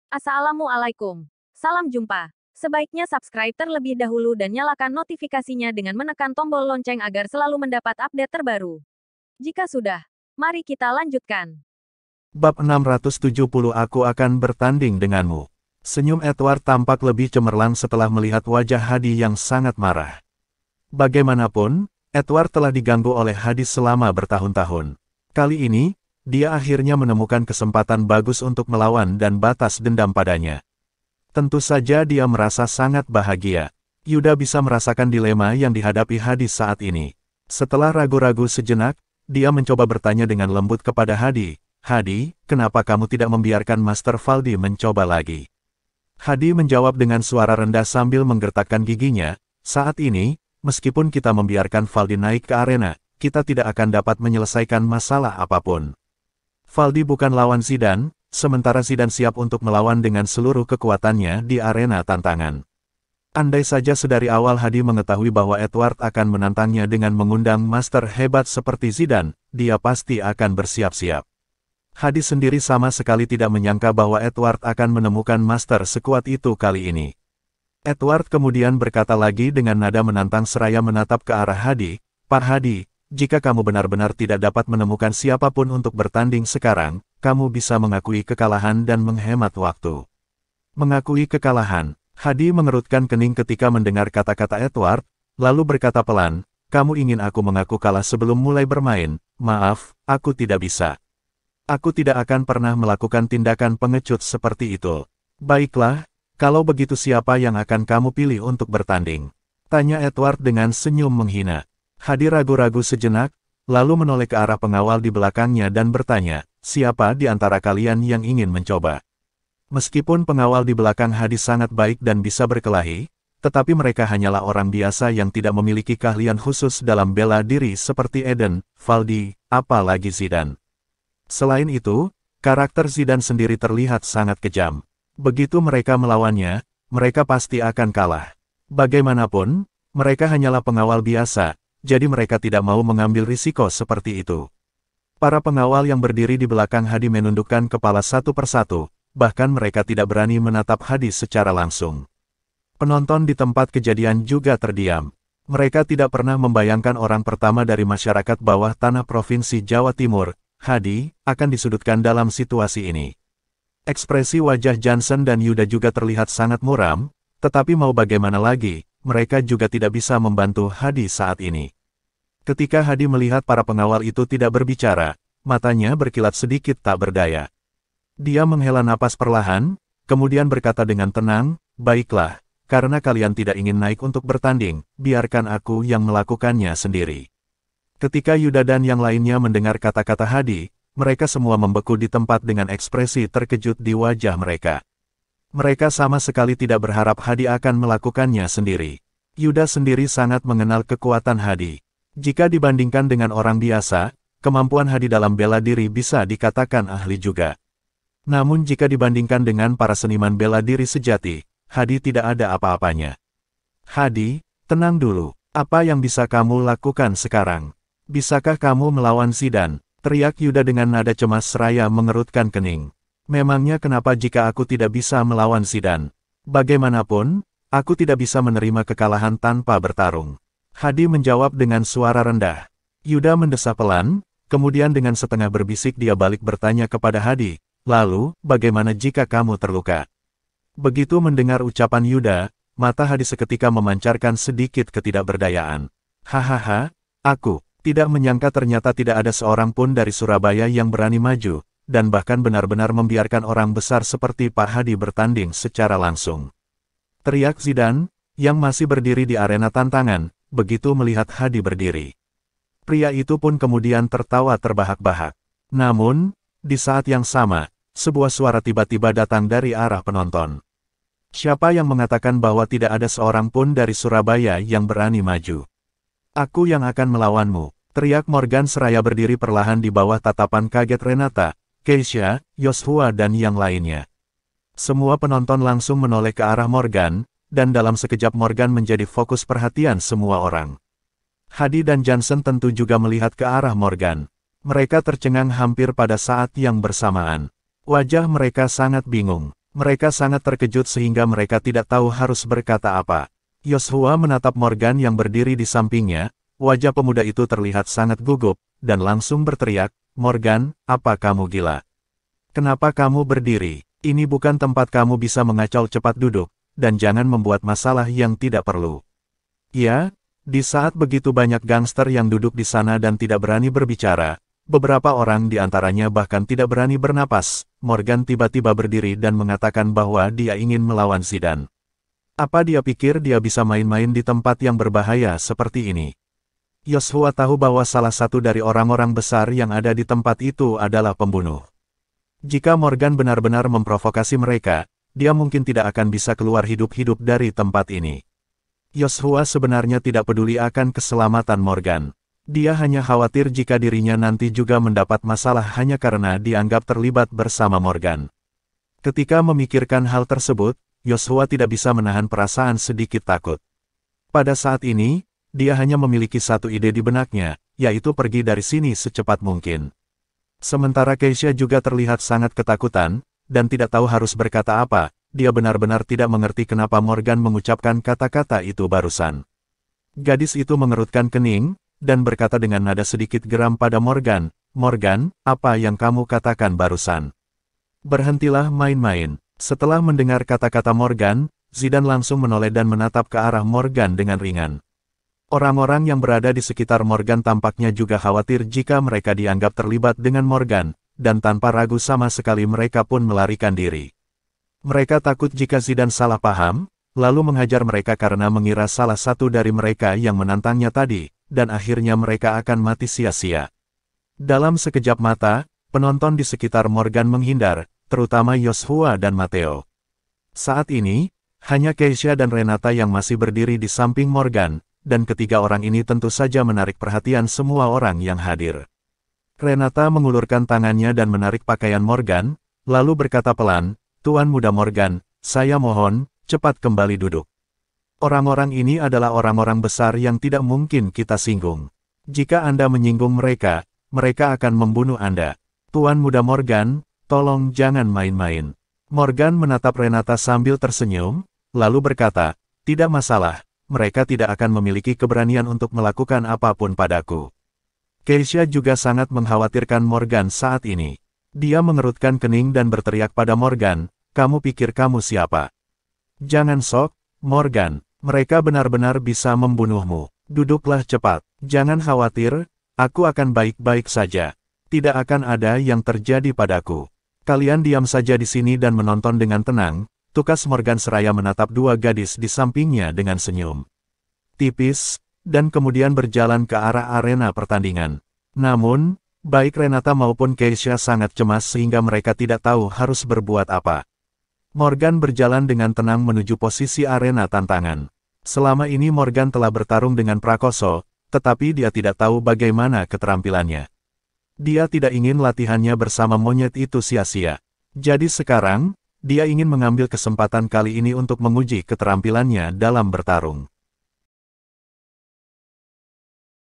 Assalamualaikum. Salam jumpa. Sebaiknya subscribe terlebih dahulu dan nyalakan notifikasinya dengan menekan tombol lonceng agar selalu mendapat update terbaru. Jika sudah, mari kita lanjutkan. Bab 670 Aku akan bertanding denganmu. Senyum Edward tampak lebih cemerlang setelah melihat wajah Hadi yang sangat marah. Bagaimanapun, Edward telah diganggu oleh Hadi selama bertahun-tahun. Kali ini, dia akhirnya menemukan kesempatan bagus untuk melawan dan batas dendam padanya. Tentu saja dia merasa sangat bahagia. Yuda bisa merasakan dilema yang dihadapi Hadi saat ini. Setelah ragu-ragu sejenak, dia mencoba bertanya dengan lembut kepada Hadi. Hadi, kenapa kamu tidak membiarkan Master Valdi mencoba lagi? Hadi menjawab dengan suara rendah sambil menggertakkan giginya, saat ini, meskipun kita membiarkan Valdi naik ke arena, kita tidak akan dapat menyelesaikan masalah apapun. Valdi bukan lawan Zidane, sementara Zidane siap untuk melawan dengan seluruh kekuatannya di arena tantangan. Andai saja sedari awal Hadi mengetahui bahwa Edward akan menantangnya dengan mengundang master hebat seperti Zidane, dia pasti akan bersiap-siap. Hadi sendiri sama sekali tidak menyangka bahwa Edward akan menemukan master sekuat itu kali ini. Edward kemudian berkata lagi dengan nada menantang seraya menatap ke arah Hadi, "Pak Hadi, jika kamu benar-benar tidak dapat menemukan siapapun untuk bertanding sekarang, kamu bisa mengakui kekalahan dan menghemat waktu." Mengakui kekalahan. Hadi mengerutkan kening ketika mendengar kata-kata Edward, lalu berkata pelan, "Kamu ingin aku mengaku kalah sebelum mulai bermain? Maaf, aku tidak bisa. Aku tidak akan pernah melakukan tindakan pengecut seperti itu." "Baiklah, kalau begitu siapa yang akan kamu pilih untuk bertanding?" tanya Edward dengan senyum menghina. Hadi ragu-ragu sejenak, lalu menoleh ke arah pengawal di belakangnya dan bertanya, "Siapa di antara kalian yang ingin mencoba?" Meskipun pengawal di belakang Hadi sangat baik dan bisa berkelahi, tetapi mereka hanyalah orang biasa yang tidak memiliki keahlian khusus dalam bela diri seperti Eden, Valdi, apalagi Zidane. Selain itu, karakter Zidane sendiri terlihat sangat kejam. Begitu mereka melawannya, mereka pasti akan kalah. Bagaimanapun, mereka hanyalah pengawal biasa, jadi mereka tidak mau mengambil risiko seperti itu. Para pengawal yang berdiri di belakang Hadi menundukkan kepala satu persatu, bahkan mereka tidak berani menatap Hadi secara langsung. Penonton di tempat kejadian juga terdiam. Mereka tidak pernah membayangkan orang pertama dari masyarakat bawah tanah Provinsi Jawa Timur, Hadi, akan disudutkan dalam situasi ini. Ekspresi wajah Johnson dan Yuda juga terlihat sangat muram, tetapi mau bagaimana lagi, mereka juga tidak bisa membantu Hadi saat ini. Ketika Hadi melihat para pengawal itu tidak berbicara, matanya berkilat sedikit tak berdaya. Dia menghela napas perlahan, kemudian berkata dengan tenang, "Baiklah, karena kalian tidak ingin naik untuk bertanding, biarkan aku yang melakukannya sendiri." Ketika Yuda dan yang lainnya mendengar kata-kata Hadi, mereka semua membeku di tempat dengan ekspresi terkejut di wajah mereka. Mereka sama sekali tidak berharap Hadi akan melakukannya sendiri. Yuda sendiri sangat mengenal kekuatan Hadi. Jika dibandingkan dengan orang biasa, kemampuan Hadi dalam bela diri bisa dikatakan ahli juga. Namun jika dibandingkan dengan para seniman bela diri sejati, Hadi tidak ada apa-apanya. "Hadi, tenang dulu. Apa yang bisa kamu lakukan sekarang? Bisakah kamu melawan Zidane?" teriak Yuda dengan nada cemas seraya mengerutkan kening. "Memangnya kenapa jika aku tidak bisa melawan Zidane? Bagaimanapun, aku tidak bisa menerima kekalahan tanpa bertarung." Hadi menjawab dengan suara rendah. Yuda mendesah pelan, kemudian dengan setengah berbisik dia balik bertanya kepada Hadi, "Lalu, bagaimana jika kamu terluka?" Begitu mendengar ucapan Yuda, mata Hadi seketika memancarkan sedikit ketidakberdayaan. "Hahaha, aku tidak menyangka ternyata tidak ada seorang pun dari Surabaya yang berani maju, dan bahkan benar-benar membiarkan orang besar seperti Pak Hadi bertanding secara langsung," teriak Zidane, yang masih berdiri di arena tantangan, begitu melihat Hadi berdiri. Pria itu pun kemudian tertawa terbahak-bahak. Namun, di saat yang sama, sebuah suara tiba-tiba datang dari arah penonton. "Siapa yang mengatakan bahwa tidak ada seorang pun dari Surabaya yang berani maju? Aku yang akan melawanmu," teriak Morgan seraya berdiri perlahan di bawah tatapan kaget Renata, Keisha, Joshua dan yang lainnya. Semua penonton langsung menoleh ke arah Morgan, dan dalam sekejap Morgan menjadi fokus perhatian semua orang. Hadi dan Johnson tentu juga melihat ke arah Morgan. Mereka tercengang hampir pada saat yang bersamaan. Wajah mereka sangat bingung. Mereka sangat terkejut sehingga mereka tidak tahu harus berkata apa. Yoshua menatap Morgan yang berdiri di sampingnya, wajah pemuda itu terlihat sangat gugup, dan langsung berteriak, "Morgan, apa kamu gila? Kenapa kamu berdiri? Ini bukan tempat kamu bisa mengacau, cepat duduk, dan jangan membuat masalah yang tidak perlu." Ya, di saat begitu banyak gangster yang duduk di sana dan tidak berani berbicara, beberapa orang di antaranya bahkan tidak berani bernapas, Morgan tiba-tiba berdiri dan mengatakan bahwa dia ingin melawan Zidane. Apa dia pikir dia bisa main-main di tempat yang berbahaya seperti ini? Yoshua tahu bahwa salah satu dari orang-orang besar yang ada di tempat itu adalah pembunuh. Jika Morgan benar-benar memprovokasi mereka, dia mungkin tidak akan bisa keluar hidup-hidup dari tempat ini. Yoshua sebenarnya tidak peduli akan keselamatan Morgan. Dia hanya khawatir jika dirinya nanti juga mendapat masalah hanya karena dianggap terlibat bersama Morgan. Ketika memikirkan hal tersebut, Yoshua tidak bisa menahan perasaan sedikit takut. Pada saat ini, dia hanya memiliki satu ide di benaknya, yaitu pergi dari sini secepat mungkin. Sementara Keisha juga terlihat sangat ketakutan, dan tidak tahu harus berkata apa. Dia benar-benar tidak mengerti kenapa Morgan mengucapkan kata-kata itu barusan. Gadis itu mengerutkan kening, dan berkata dengan nada sedikit geram pada Morgan, "Morgan, apa yang kamu katakan barusan? Berhentilah main-main." Setelah mendengar kata-kata Morgan, Zidane langsung menoleh dan menatap ke arah Morgan dengan ringan. Orang-orang yang berada di sekitar Morgan tampaknya juga khawatir jika mereka dianggap terlibat dengan Morgan, dan tanpa ragu sama sekali mereka pun melarikan diri. Mereka takut jika Zidane salah paham, lalu menghajar mereka karena mengira salah satu dari mereka yang menantangnya tadi, dan akhirnya mereka akan mati sia-sia. Dalam sekejap mata, penonton di sekitar Morgan menghindar, terutama Yoshua dan Matteo. Saat ini, hanya Keisha dan Renata yang masih berdiri di samping Morgan, dan ketiga orang ini tentu saja menarik perhatian semua orang yang hadir. Renata mengulurkan tangannya dan menarik pakaian Morgan, lalu berkata pelan, "Tuan Muda Morgan, saya mohon, cepat kembali duduk. Orang-orang ini adalah orang-orang besar yang tidak mungkin kita singgung. Jika Anda menyinggung mereka, mereka akan membunuh Anda. Tuan Muda Morgan, tolong jangan main-main." Morgan menatap Renata sambil tersenyum, lalu berkata, "Tidak masalah, mereka tidak akan memiliki keberanian untuk melakukan apapun padaku." Keisha juga sangat mengkhawatirkan Morgan saat ini. Dia mengerutkan kening dan berteriak pada Morgan, "Kamu pikir kamu siapa? Jangan sok, Morgan, mereka benar-benar bisa membunuhmu. Duduklah cepat, jangan khawatir, aku akan baik-baik saja. Tidak akan ada yang terjadi padaku. Kalian diam saja di sini dan menonton dengan tenang." Tukas Morgan seraya menatap dua gadis di sampingnya dengan senyum tipis, dan kemudian berjalan ke arah arena pertandingan. Namun, baik Renata maupun Keisha sangat cemas sehingga mereka tidak tahu harus berbuat apa. Morgan berjalan dengan tenang menuju posisi arena tantangan. Selama ini Morgan telah bertarung dengan Prakoso, tetapi dia tidak tahu bagaimana keterampilannya. Dia tidak ingin latihannya bersama monyet itu sia-sia. Jadi sekarang, dia ingin mengambil kesempatan kali ini untuk menguji keterampilannya dalam bertarung.